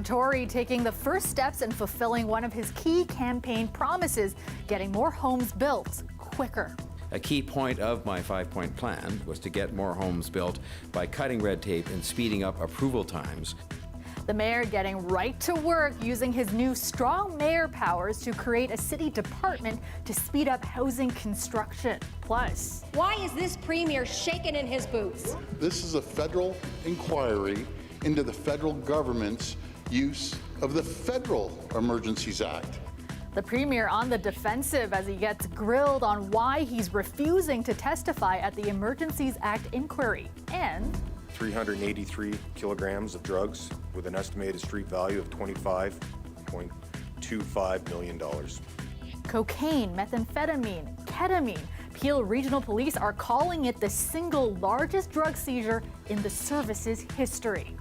Tory taking the first steps in fulfilling one of his key campaign promises, getting more homes built quicker. A key point of my 5-point plan was to get more homes built by cutting red tape and speeding up approval times. The mayor getting right to work using his new strong mayor powers to create a city department to speed up housing construction. Plus, why is this premier shaking in his boots? This is a federal inquiry into the federal government's use of the Federal Emergencies Act. The premier on the defensive as he gets grilled on why he's refusing to testify at the Emergencies Act inquiry. And 383 kilograms of drugs with an estimated street value of $25.25 million. Cocaine, methamphetamine, ketamine. Peel Regional Police are calling it the single largest drug seizure in the service's history.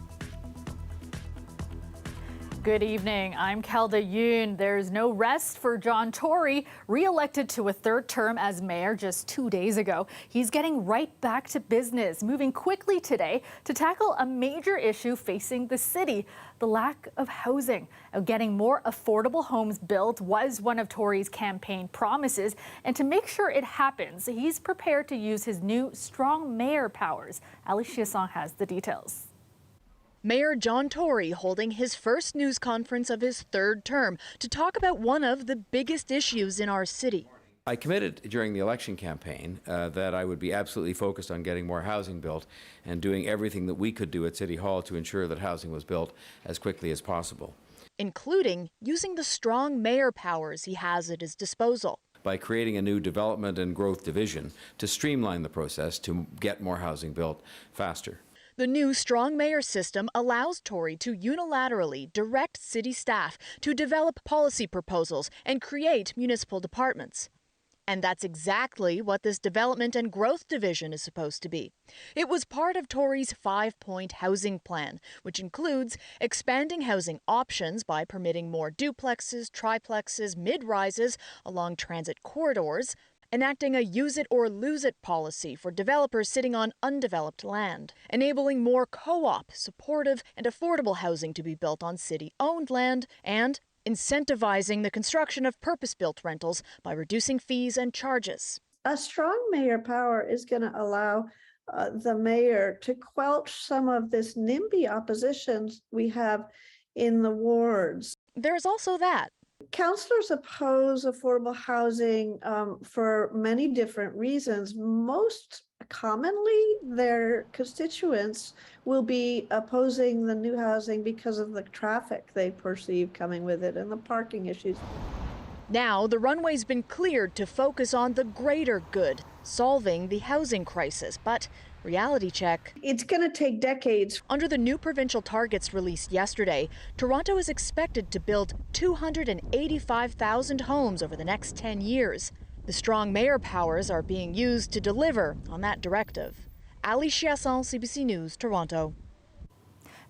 Good evening, I'm Kelda Yoon. There's no rest for John Tory, re-elected to a third term as mayor just 2 days ago. He's getting right back to business, moving quickly today to tackle a major issue facing the city, the lack of housing. Getting more affordable homes built was one of Tory's campaign promises, and to make sure it happens, he's prepared to use his new strong mayor powers. Ali Chiasson has the details. Mayor John Tory holding his first news conference of his third term to talk about one of the biggest issues in our city. I committed during the election campaign that I would be absolutely focused on getting more housing built and doing everything that we could do at City Hall to ensure that housing was built as quickly as possible. Including using the strong mayor powers he has at his disposal. By creating a new development and growth division to streamline the process to get more housing built faster. The new strong mayor system allows Tory to unilaterally direct city staff to develop policy proposals and create municipal departments. And that's exactly what this development and growth division is supposed to be. It was part of Tory's 5-point housing plan, which includes expanding housing options by permitting more duplexes, triplexes, mid-rises along transit corridors, enacting a use-it-or-lose-it policy for developers sitting on undeveloped land, enabling more co-op, supportive and affordable housing to be built on city-owned land, and incentivizing the construction of purpose-built rentals by reducing fees and charges. A strong mayor power is going to allow the mayor to quelch some of this NIMBY opposition we have in the wards. There's also that. Councillors oppose affordable housing for many different reasons. Most commonly, their constituents will be opposing the new housing because of the traffic they perceive coming with it and the parking issues. Now, the runway's been cleared to focus on the greater good, solving the housing crisis. But reality check. It's going to take decades. Under the new provincial targets released yesterday, Toronto is expected to build 285,000 homes over the next 10 years. The strong mayor powers are being used to deliver on that directive. Ali Chiasson, CBC News, Toronto.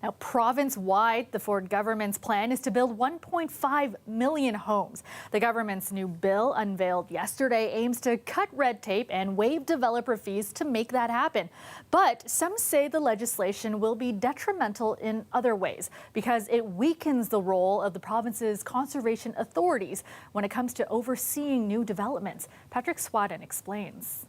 Now, province-wide, the Ford government's plan is to build 1.5 million homes. The government's new bill, unveiled yesterday, aims to cut red tape and waive developer fees to make that happen. But some say the legislation will be detrimental in other ways because it weakens the role of the province's conservation authorities when it comes to overseeing new developments. Patrick Swadden explains.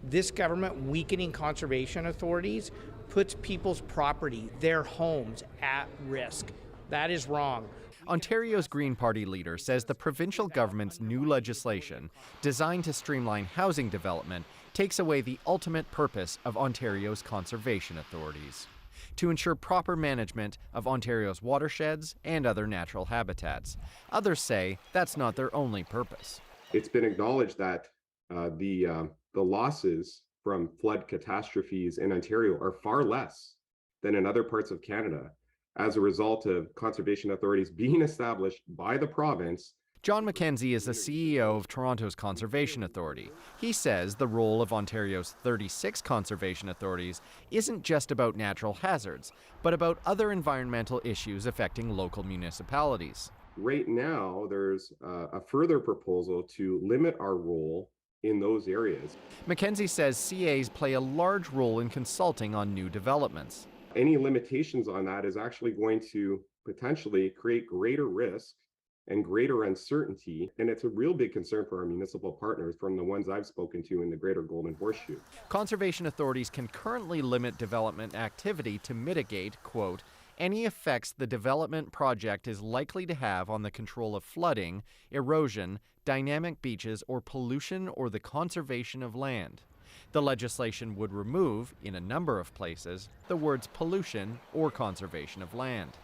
This government weakening conservation authorities puts people's property, their homes, at risk. That is wrong. Ontario's Green Party leader says the provincial government's new legislation, designed to streamline housing development, takes away the ultimate purpose of Ontario's conservation authorities: to ensure proper management of Ontario's watersheds and other natural habitats. Others say that's not their only purpose. It's been acknowledged that the losses from flood catastrophes in Ontario are far less than in other parts of Canada as a result of conservation authorities being established by the province. John McKenzie is the CEO of Toronto's Conservation Authority. He says the role of Ontario's 36 conservation authorities isn't just about natural hazards, but about other environmental issues affecting local municipalities. Right now, there's a further proposal to limit our role in those areas. McKenzie says CAs play a large role in consulting on new developments. Any limitations on that is actually going to potentially create greater risk and greater uncertainty. And it's a real big concern for our municipal partners from the ones I've spoken to in the greater Golden Horseshoe. Conservation authorities can currently limit development activity to mitigate, quote, any effects the development project is likely to have on the control of flooding, erosion, dynamic beaches, or pollution or the conservation of land. The legislation would remove, in a number of places, the words pollution or conservation of land.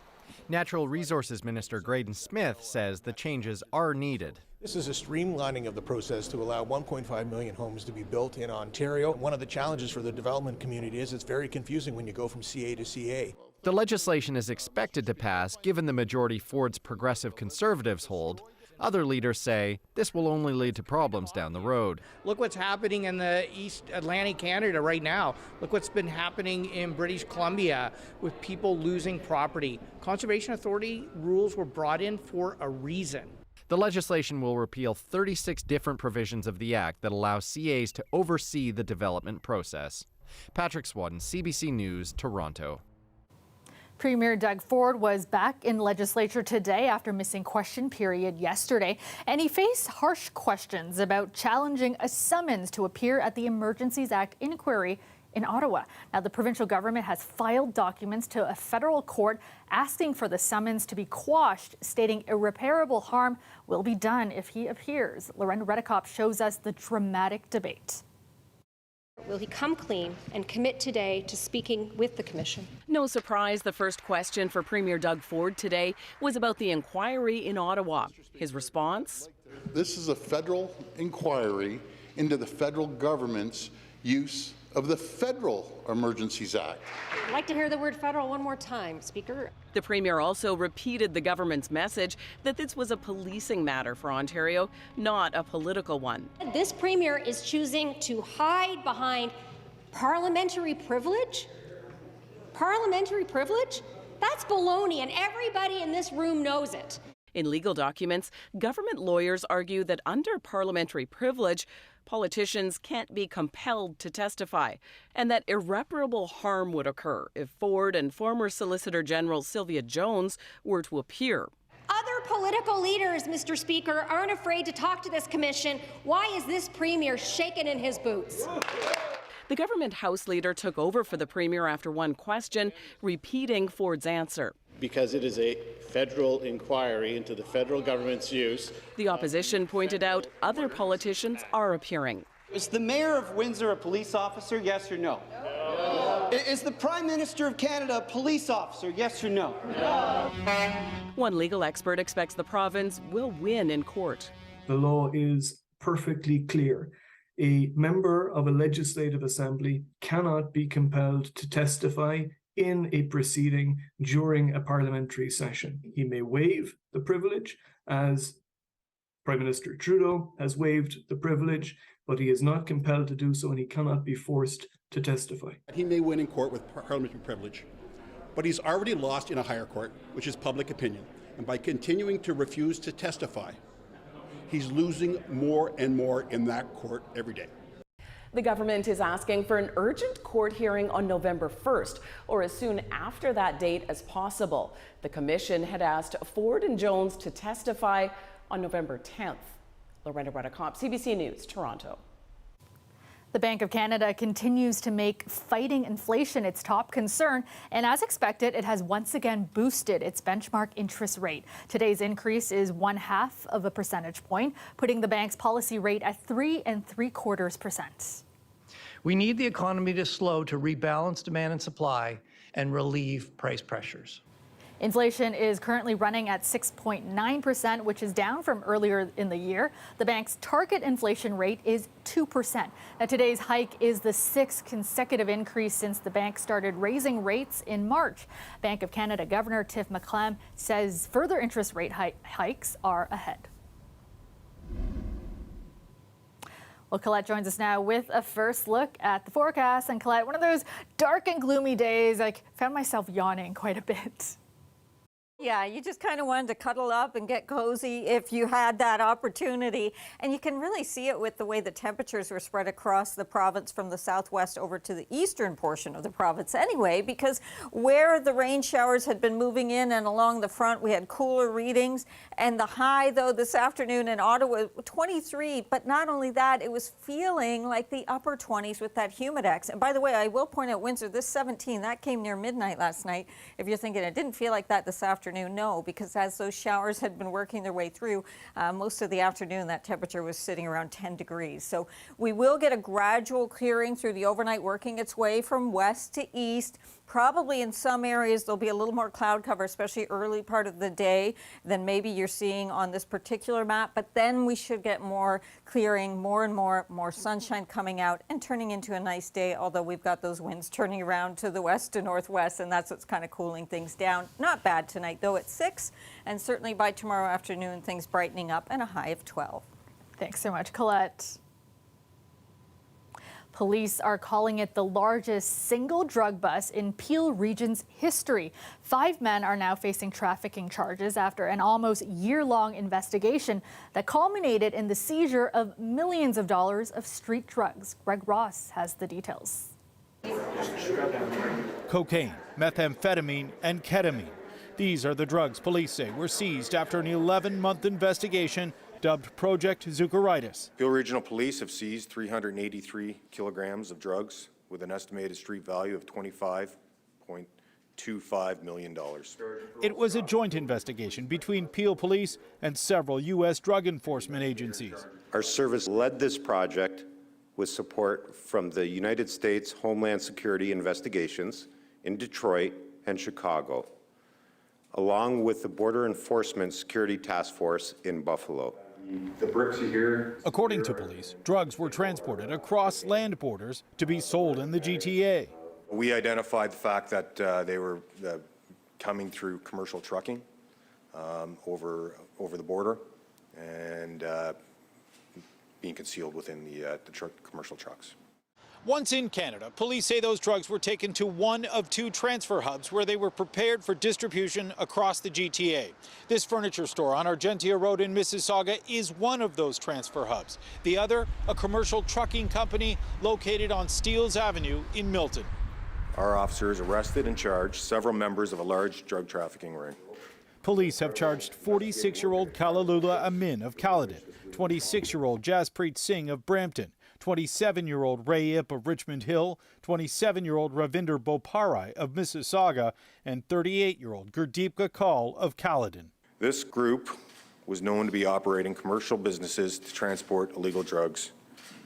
Natural Resources Minister Graydon Smith says the changes are needed. This is a streamlining of the process to allow 1.5 million homes to be built in Ontario. One of the challenges for the development community is it's very confusing when you go from CA to CA. The legislation is expected to pass given the majority Ford's progressive Conservatives hold. Other leaders say this will only lead to problems down the road. Look what's happening in the East Atlantic Canada right now. Look what's been happening in British Columbia with people losing property. Conservation Authority rules were brought in for a reason. The legislation will repeal 36 different provisions of the Act that allow CAs to oversee the development process. Patrick Swadden, CBC News, Toronto. Premier Doug Ford was back in legislature today after missing question period yesterday, and he faced harsh questions about challenging a summons to appear at the Emergencies Act inquiry in Ottawa. Now, the provincial government has filed documents to a federal court asking for the summons to be quashed, stating irreparable harm will be done if he appears. Lorena Redekop shows us the dramatic debate. Will he come clean and commit today to speaking with the Commission? No surprise, the first question for Premier Doug Ford today was about the inquiry in Ottawa. His response? This is a federal inquiry into the federal government's use of the Federal Emergencies Act. I'd like to hear the word federal one more time, Speaker. The Premier also repeated the government's message that this was a policing matter for Ontario, not a political one. This Premier is choosing to hide behind parliamentary privilege. Parliamentary privilege? That's baloney, and everybody in this room knows it. In legal documents, government lawyers argue that under parliamentary privilege, politicians can't be compelled to testify, and that irreparable harm would occur if Ford and former Solicitor General Sylvia Jones were to appear. Other political leaders, Mr. Speaker, aren't afraid to talk to this Commission. Why is this Premier shaking in his boots? The government House leader took over for the Premier after one question, repeating Ford's answer. Because it is a federal inquiry into the federal government's use. The opposition pointed out other politicians are appearing. Is the Mayor of Windsor a police officer, yes or no? No. Is the Prime Minister of Canada a police officer, yes or no? No. One legal expert expects the province will win in court. The law is perfectly clear. A member of a legislative assembly cannot be compelled to testify in a proceeding during a parliamentary session. He may waive the privilege, as Prime Minister Trudeau has waived the privilege, but he is not compelled to do so, and he cannot be forced to testify. He may win in court with parliamentary privilege, but he's already lost in a higher court, which is public opinion. And by continuing to refuse to testify, he's losing more and more in that court every day. The government is asking for an urgent court hearing on November 1st, or as soon after that date as possible. The Commission had asked Ford and Jones to testify on November 10th. Lorena Redekop, CBC News, Toronto. The Bank of Canada continues to make fighting inflation its top concern, and as expected, it has once again boosted its benchmark interest rate. Today's increase is 0.5 of a percentage point, putting the bank's policy rate at 3.75%. We need the economy to slow to rebalance demand and supply and relieve price pressures. Inflation is currently running at 6.9%, which is down from earlier in the year. The bank's target inflation rate is 2%. Now, today's hike is the sixth consecutive increase since the bank started raising rates in March. Bank of Canada Governor Tiff Macklem says further interest rate hikes are ahead. Well, Colette joins us now with a first look at the forecast. And Colette, one of those dark and gloomy days, I found myself yawning quite a bit. Yeah, you just kind of wanted to cuddle up and get cozy if you had that opportunity. And you can really see it with the way the temperatures were spread across the province from the southwest over to the eastern portion of the province anyway, because where the rain showers had been moving in and along the front, we had cooler readings. And the high, though, this afternoon in Ottawa, 23. But not only that, it was feeling like the upper 20s with that humidex. And by the way, I will point out Windsor, this 17, that came near midnight last night. If you're thinking it didn't feel like that this afternoon, no, because as those showers had been working their way through, most of the afternoon that temperature was sitting around 10 degrees. So we will get a gradual clearing through the overnight, working its way from west to east. Probably in some areas there'll be a little more cloud cover, especially early part of the day, than maybe you're seeing on this particular map. But then we should get more clearing, more and more sunshine coming out and turning into a nice day, although we've got those winds turning around to the west to northwest, and that's what's kind of cooling things down. Not bad tonight, though, at 6, and certainly by tomorrow afternoon, things brightening up and a high of 12. Thanks so much, Colette. Police are calling it the largest single drug bust in Peel Region's history. 5 men are now facing trafficking charges after an almost year-long investigation that culminated in the seizure of millions of dollars of street drugs. Greg Ross has the details. Cocaine, methamphetamine, and ketamine. These are the drugs police say were seized after an 11-month investigation dubbed Project Zucaritis. Peel Regional Police have seized 383 kilograms of drugs with an estimated street value of $25.25 million. It was a joint investigation between Peel Police and several U.S. drug enforcement agencies. Our service led this project with support from the United States Homeland Security Investigations in Detroit and Chicago, along with the Border Enforcement Security Task Force in Buffalo. The bricks you hear. According to police, drugs were transported across land borders to be sold in the GTA. We identified the fact that they were coming through commercial trucking over the border and being concealed within the commercial trucks. Once in Canada, police say those drugs were taken to one of 2 transfer hubs where they were prepared for distribution across the GTA. This furniture store on Argentia Road in Mississauga is one of those transfer hubs. The other, a commercial trucking company located on Steeles Avenue in Milton. Our officers arrested and charged several members of a large drug trafficking ring. Police have charged 46-year-old Kalalula Amin of Caledon, 26-year-old Jaspreet Singh of Brampton, 27-year-old Ray Ip of Richmond Hill, 27-year-old Ravinder Boparai of Mississauga, and 38-year-old Gurdeep Gakal of Caledon. This group was known to be operating commercial businesses to transport illegal drugs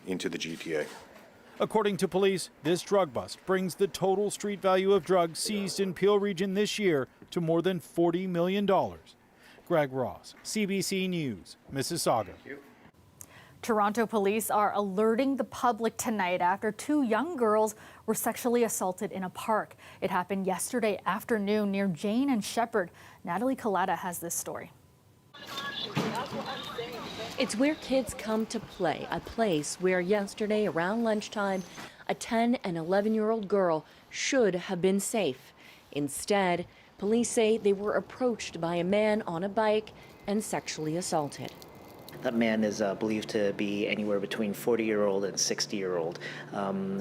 into the GTA. According to police, this drug bust brings the total street value of drugs seized in Peel Region this year to more than $40 million. Greg Ross, CBC News, Mississauga. Toronto police are alerting the public tonight after 2 young girls were sexually assaulted in a park. It happened yesterday afternoon near Jane and Shepherd. Natalie Collada has this story. It's where kids come to play, a place where yesterday around lunchtime, a 10 and 11-year-old girl should have been safe. Instead, police say they were approached by a man on a bike and sexually assaulted. That man is believed to be anywhere between 40-year-old and 60-year-old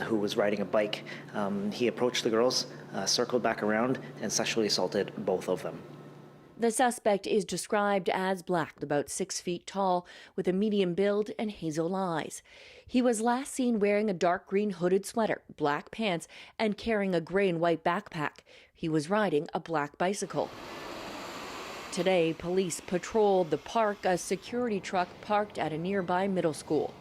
who was riding a bike. He approached the girls, circled back around, and sexually assaulted both of them. The suspect is described as black, about 6 feet tall, with a medium build and hazel eyes. He was last seen wearing a dark green hooded sweater, black pants, and carrying a gray and white backpack. He was riding a black bicycle. Today, police patrolled the park, a security truck parked at a nearby middle school.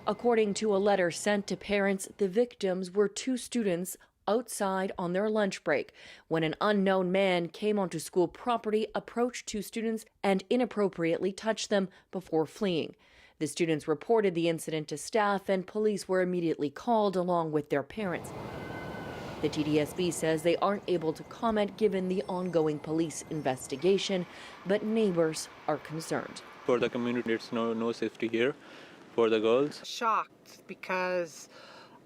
According to a letter sent to parents, the victims were 2 students outside on their lunch break when an unknown man came onto school property, approached 2 students, and inappropriately touched them before fleeing. The students reported the incident to staff, and police were immediately called along with their parents. The TDSB says they aren't able to comment given the ongoing police investigation, but neighbors are concerned. For the community, it's no safety here for the girls. Shocked because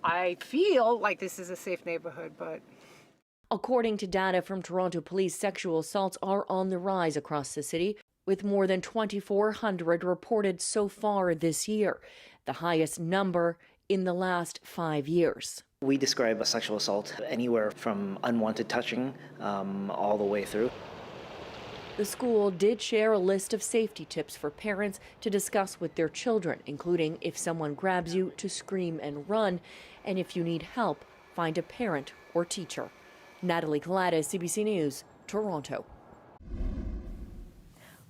I feel like this is a safe neighborhood, but... According to data from Toronto Police, sexual assaults are on the rise across the city, with more than 2,400 reported so far this year, the highest number in the last 5 years. We describe a sexual assault anywhere from unwanted touching all the way through. The school did share a list of safety tips for parents to discuss with their children, including if someone grabs you to scream and run, and if you need help, find a parent or teacher. Natalie Collada, CBC News, Toronto.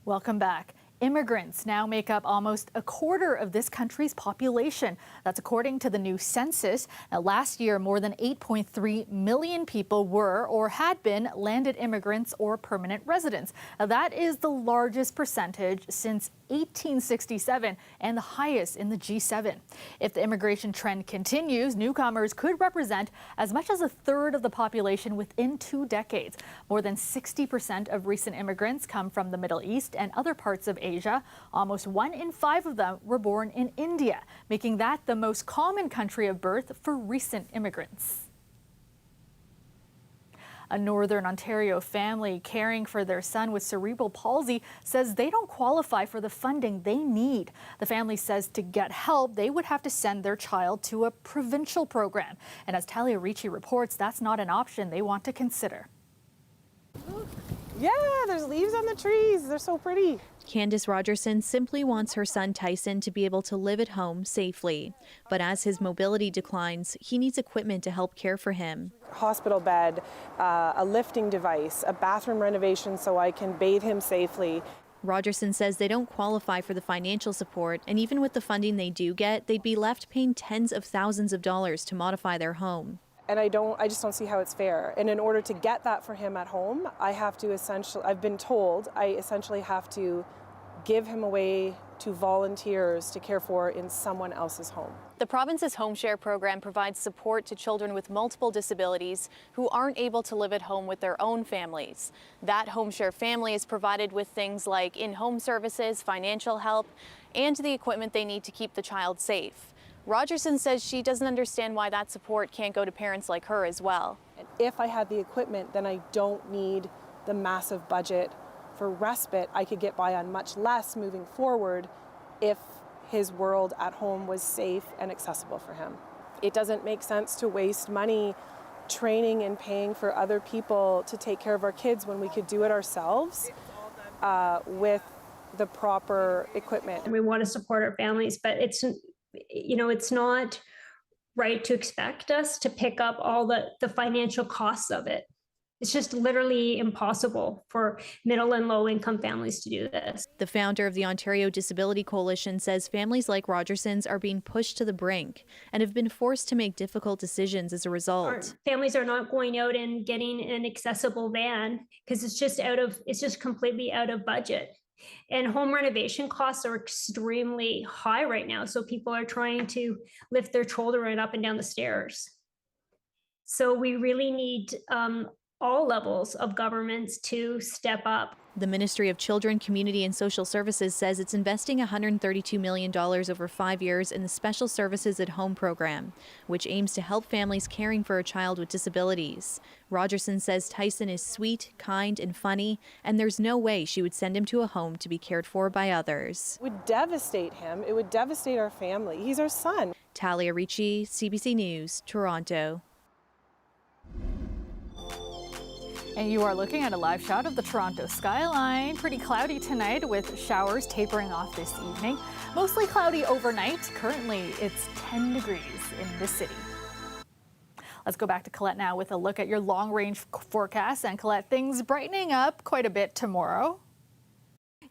Welcome back. Immigrants now make up almost a quarter of this country's population. That's according to the new census. Now, last year, more than 8.3 million people were or had been landed immigrants or permanent residents. Now, that is the largest percentage since 1867 and the highest in the G7. If the immigration trend continues, newcomers could represent as much as a third of the population within 2 decades. More than 60% of recent immigrants come from the Middle East and other parts of Asia. Almost 1 in 5 of them were born in India, making that the most common country of birth for recent immigrants. A Northern Ontario family caring for their son with cerebral palsy says they don't qualify for the funding they need. The family says to get help, they would have to send their child to a provincial program. And as Talia Ricci reports, that's not an option they want to consider. Yeah, there's leaves on the trees. They're so pretty. Candace Rogerson simply wants her son Tyson to be able to live at home safely. But as his mobility declines, he needs equipment to help care for him. Hospital bed, a lifting device, a bathroom renovation so I can bathe him safely. Rogerson says they don't qualify for the financial support, and even with the funding they do get, they'd be left paying tens of thousands of dollars to modify their home. And I just don't see how it's fair. And in order to get that for him at home, I've been told I essentially have to give him away to volunteers to care for in someone else's home. The province's Home Share program provides support to children with multiple disabilities who aren't able to live at home with their own families. That Home Share family is provided with things like in-home services, financial help, and the equipment they need to keep the child safe. Rogerson says she doesn't understand why that support can't go to parents like her as well. If I had the equipment, then I don't need the massive budget for respite. I could get by on much less moving forward if his world at home was safe and accessible for him. It doesn't make sense to waste money training and paying for other people to take care of our kids when we could do it ourselves with the proper equipment. We want to support our families, but it's not right to expect us to pick up all the financial costs of it. It's just literally impossible for middle and low income families to do this. The founder of the Ontario Disability Coalition says families like Rogerson's are being pushed to the brink and have been forced to make difficult decisions as a result. Families are not going out and getting an accessible van because it's just completely out of budget. And home renovation costs are extremely high right now. So people are trying to lift their children up and down the stairs. So we really need all levels of governments to step up. The Ministry of Children, Community and Social Services says it's investing $132 million over 5 years in the Special Services at Home program, which aims to help families caring for a child with disabilities. Rogerson says Tyson is sweet, kind, and funny, and there's no way she would send him to a home to be cared for by others. It would devastate him. It would devastate our family. He's our son. Talia Ricci, CBC News, Toronto. And you are looking at a live shot of the Toronto skyline. Pretty cloudy tonight with showers tapering off this evening. Mostly cloudy overnight. Currently, it's 10 degrees in the city. Let's go back to Colette now with a look at your long-range forecast. And Colette, things brightening up quite a bit tomorrow.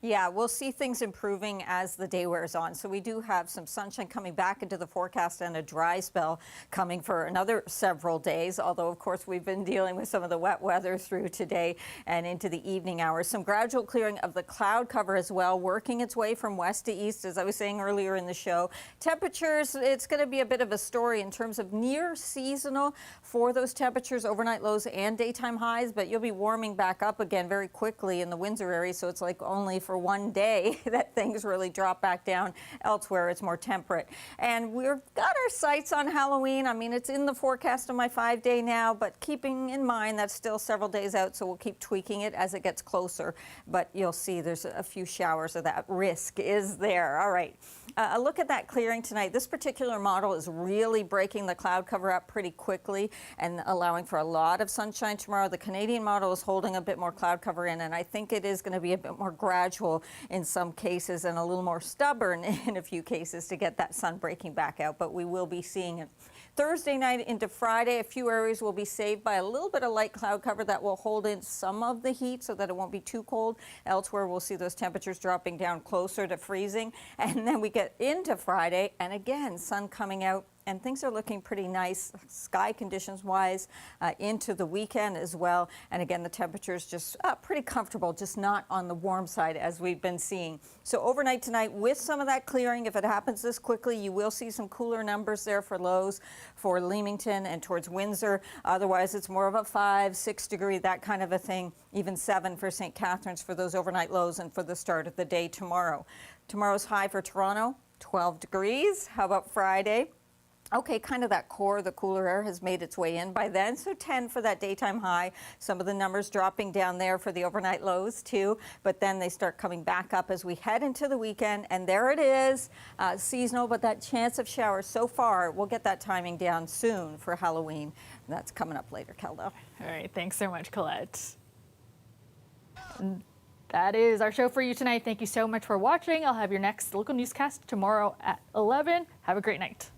Yeah, we'll see things improving as the day wears on. So we do have some sunshine coming back into the forecast and a dry spell coming for another several days. Although, of course, we've been dealing with some of the wet weather through today and into the evening hours. Some gradual clearing of the cloud cover as well, working its way from west to east, as I was saying earlier in the show. Temperatures, it's going to be a bit of a story in terms of near seasonal for those temperatures, overnight lows and daytime highs. But you'll be warming back up again very quickly in the Windsor area. So it's like only only for one day that things really drop back down. Elsewhere, it's more temperate. And we've got our sights on Halloween. I mean, it's in the forecast of my 5-day now, but keeping in mind that's still several days out, so we'll keep tweaking it as it gets closer. But you'll see there's a few showers, of that risk is there. All right. A look at that clearing tonight. This particular model is really breaking the cloud cover up pretty quickly and allowing for a lot of sunshine tomorrow. The Canadian model is holding a bit more cloud cover in, and I think it is going to be a bit more gradual in some cases and a little more stubborn in a few cases to get that sun breaking back out, but we will be seeing it. Thursday night into Friday, a few areas will be saved by a little bit of light cloud cover that will hold in some of the heat so that it won't be too cold. Elsewhere, we'll see those temperatures dropping down closer to freezing. And then we get into Friday, and again, sun coming out. And things are looking pretty nice sky conditions wise into the weekend as well. And again, the temperatures just pretty comfortable, just not on the warm side as we've been seeing. So overnight tonight, with some of that clearing, if it happens this quickly, you will see some cooler numbers there for lows for Leamington and towards Windsor. Otherwise, it's more of a 5, 6 degree, that kind of a thing. Even 7 for St. Catharines for those overnight lows and for the start of the day tomorrow. Tomorrow's high for Toronto, 12 degrees. How about Friday? Okay, kind of that core, the cooler air has made its way in by then, so 10 for that daytime high. Some of the numbers dropping down there for the overnight lows too, but then they start coming back up as we head into the weekend, and there it is, seasonal, but that chance of showers so far, we'll get that timing down soon for Halloween. That's coming up later, Kelda. All right, thanks so much, Colette. That is our show for you tonight. Thank you so much for watching. I'll have your next local newscast tomorrow at 11. Have a great night.